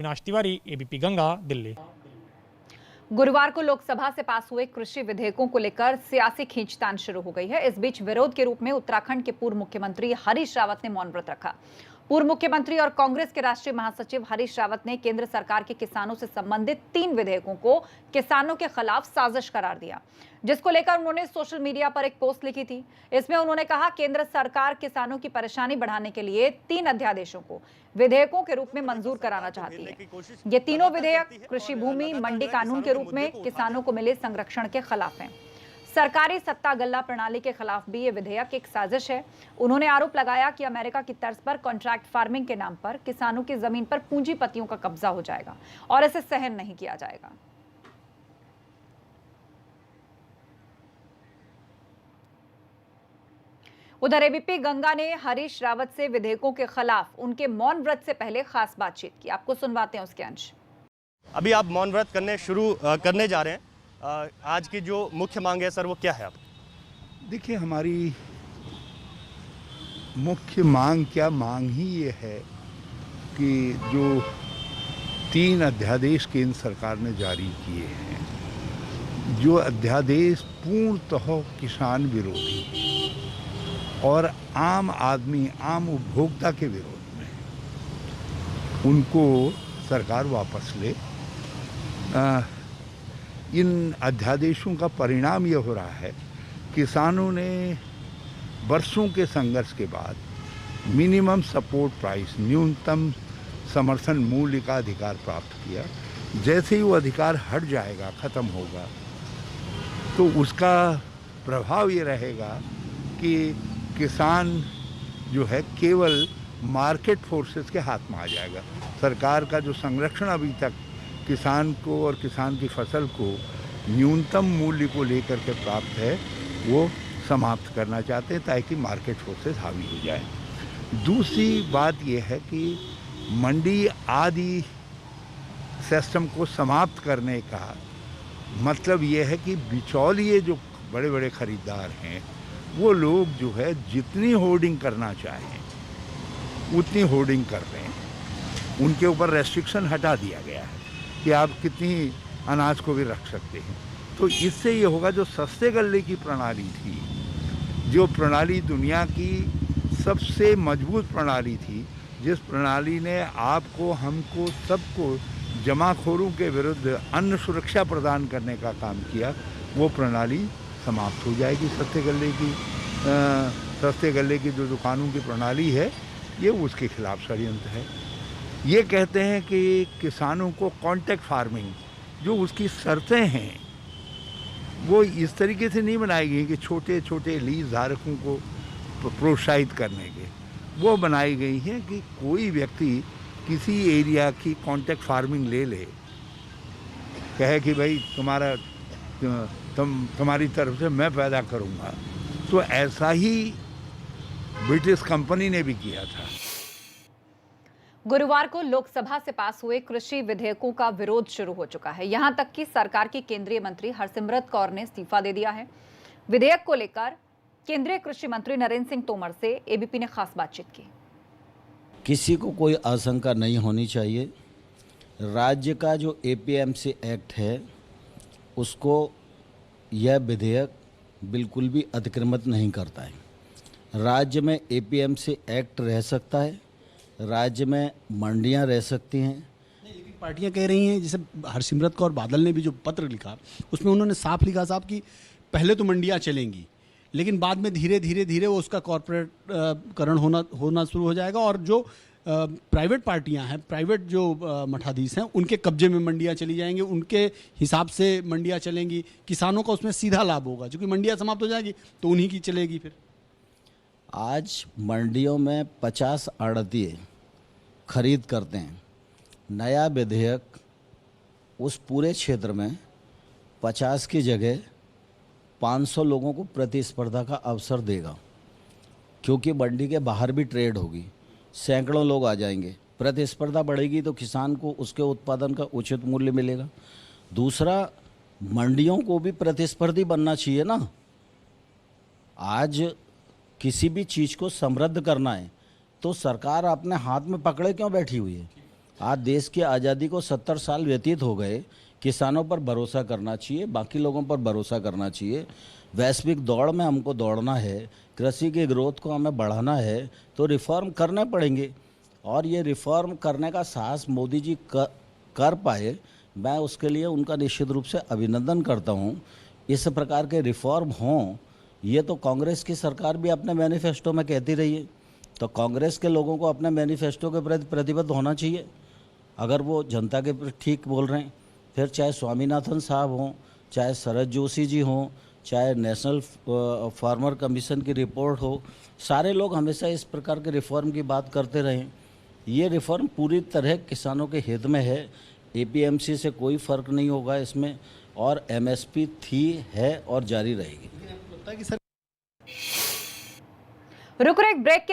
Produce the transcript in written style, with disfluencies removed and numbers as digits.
विनाश तिवारी, एबीपी गंगा, दिल्ली। गुरुवार को लोकसभा से पास हुए कृषि विधेयकों को लेकर सियासी खींचतान शुरू हो गई है। इस बीच विरोध के रूप में उत्तराखंड के पूर्व मुख्यमंत्री हरीश रावत ने मौन व्रत रखा। पूर्व मुख्यमंत्री और कांग्रेस के राष्ट्रीय महासचिव हरीश रावत ने केंद्र सरकार के किसानों से संबंधित 3 विधेयकों को किसानों के खिलाफ साजिश करार दिया, जिसको लेकर उन्होंने सोशल मीडिया पर एक पोस्ट लिखी थी। इसमें उन्होंने कहा, केंद्र सरकार किसानों की परेशानी बढ़ाने के लिए 3 अध्यादेशों को विधेयकों के रूप में मंजूर कराना चाहती है। ये तीनों विधेयक कृषि भूमि मंडी कानून के रूप में किसानों को मिले संरक्षण के खिलाफ हैं। सरकारी सत्ता गल्ला प्रणाली के खिलाफ भी ये विधेयक एक साजिश है। उन्होंने आरोप लगाया कि अमेरिका की तर्ज पर कॉन्ट्रैक्ट फार्मिंग के नाम पर किसानों की जमीन पर पूंजीपतियों का कब्जा हो जाएगा और इसे सहन नहीं किया जाएगा। उधर एबीपी गंगा ने हरीश रावत से विधेयकों के खिलाफ उनके मौन व्रत से पहले खास बातचीत की। आपको सुनवाते हैं उसके अंश। अभी आप मौन व्रत करने जा रहे हैं। आज की जो मुख्य मांग है सर, वो क्या है? आप देखिए, हमारी मुख्य मांग ही ये है कि जो 3 अध्यादेश केंद्र सरकार ने जारी किए हैं, जो अध्यादेश पूर्णतः किसान विरोधी और आम आदमी, आम उपभोक्ता के विरोध में, उनको सरकार वापस ले। इन अध्यादेशों का परिणाम यह हो रहा है, किसानों ने वर्षों के संघर्ष के बाद मिनिमम सपोर्ट प्राइस, न्यूनतम समर्थन मूल्य का अधिकार प्राप्त किया। जैसे ही वो अधिकार हट जाएगा, ख़त्म होगा, तो उसका प्रभाव ये रहेगा कि किसान जो है केवल मार्केट फोर्सेस के हाथ में आ जाएगा। सरकार का जो संरक्षण अभी तक किसान को और किसान की फसल को न्यूनतम मूल्य को लेकर के प्राप्त है, वो समाप्त करना चाहते हैं ताकि मार्केट फोर्सेस हावी हो जाए। दूसरी बात ये है कि मंडी आदि सिस्टम को समाप्त करने का मतलब ये है कि बिचौलिए जो बड़े बड़े खरीदार हैं, वो लोग जो है जितनी होर्डिंग करना चाहें उतनी होर्डिंग कर रहे हैं। उनके ऊपर रेस्ट्रिक्शन हटा दिया गया है कि आप कितनी अनाज को भी रख सकते हैं। तो इससे ये होगा, जो सस्ते गल्ले की प्रणाली थी, जो प्रणाली दुनिया की सबसे मजबूत प्रणाली थी, जिस प्रणाली ने आपको, हमको, सबको जमाखोरों के विरुद्ध अन्न सुरक्षा प्रदान करने का काम किया, वो प्रणाली समाप्त हो जाएगी। सस्ते गल्ले की जो दुकानों की प्रणाली है, ये उसके खिलाफ षड्यंत्र है। ये कहते हैं कि किसानों को कॉन्ट्रैक्ट फार्मिंग, जो उसकी शर्तें हैं, वो इस तरीके से नहीं बनाई गई कि छोटे छोटे लीज धारकों को प्रोत्साहित करने के, वो बनाई गई हैं कि कोई व्यक्ति किसी एरिया की कॉन्ट्रैक्ट फार्मिंग ले ले, कहे कि भाई तुम्हारी तरफ से मैं पैदा करूँगा। तो ऐसा ही ब्रिटिश कंपनी ने भी किया था। गुरुवार को लोकसभा से पास हुए कृषि विधेयकों का विरोध शुरू हो चुका है। यहां तक कि सरकार की केंद्रीय मंत्री हरसिमरत कौर ने इस्तीफा दे दिया है। विधेयक को लेकर केंद्रीय कृषि मंत्री नरेंद्र सिंह तोमर से एबीपी ने खास बातचीत की। किसी को कोई आशंका नहीं होनी चाहिए। राज्य का जो एपीएमसी एक्ट है, उसको यह विधेयक बिल्कुल भी अतिक्रमित नहीं करता है। राज्य में एपीएमसी एक्ट रह सकता है, राज्य में मंडियां रह सकती हैं। लेकिन पार्टियां कह रही हैं, जैसे हरसिमरत कौर बादल ने भी जो पत्र लिखा, उसमें उन्होंने साफ लिखा साहब कि पहले तो मंडियां चलेंगी, लेकिन बाद में धीरे धीरे वो उसका कॉर्पोरेट करण होना शुरू हो जाएगा और जो प्राइवेट पार्टियां हैं, प्राइवेट जो मठाधीश हैं, उनके कब्जे में मंडियां चली जाएंगी, उनके हिसाब से मंडियां चलेंगी। किसानों का उसमें सीधा लाभ होगा, क्योंकि मंडियां समाप्त हो जाएगी तो उन्हीं की चलेगी। फिर आज मंडियों में 50 आड़तिए खरीद करते हैं। नया विधेयक उस पूरे क्षेत्र में 50 की जगह 500 लोगों को प्रतिस्पर्धा का अवसर देगा, क्योंकि मंडी के बाहर भी ट्रेड होगी, सैकड़ों लोग आ जाएंगे, प्रतिस्पर्धा बढ़ेगी तो किसान को उसके उत्पादन का उचित मूल्य मिलेगा। दूसरा, मंडियों को भी प्रतिस्पर्धी बनना चाहिए ना। आज किसी भी चीज़ को समृद्ध करना है तो सरकार अपने हाथ में पकड़े क्यों बैठी हुई है? आज देश की आज़ादी को 70 साल व्यतीत हो गए। किसानों पर भरोसा करना चाहिए, बाकी लोगों पर भरोसा करना चाहिए। वैश्विक दौड़ में हमको दौड़ना है, कृषि की ग्रोथ को हमें बढ़ाना है, तो रिफॉर्म करने पड़ेंगे। और ये रिफॉर्म करने का साहस मोदी जी कर पाए, मैं उसके लिए उनका निश्चित रूप से अभिनंदन करता हूँ। इस प्रकार के रिफॉर्म हों, ये तो कांग्रेस की सरकार भी अपने मैनिफेस्टो में कहती रही है। तो कांग्रेस के लोगों को अपने मैनिफेस्टो के प्रति प्रतिबद्ध होना चाहिए अगर वो जनता के प्रति ठीक बोल रहे हैं। फिर चाहे स्वामीनाथन साहब हों, चाहे शरद जोशी जी हों, चाहे नेशनल फार्मर कमीशन की रिपोर्ट हो, सारे लोग हमेशा इस प्रकार के रिफॉर्म की बात करते रहे। ये रिफॉर्म पूरी तरह किसानों के हित में है। एपीएमसी से कोई फ़र्क नहीं होगा इसमें, और एमएसपी थी, है और जारी रहेगी। रुक एक ब्रेक के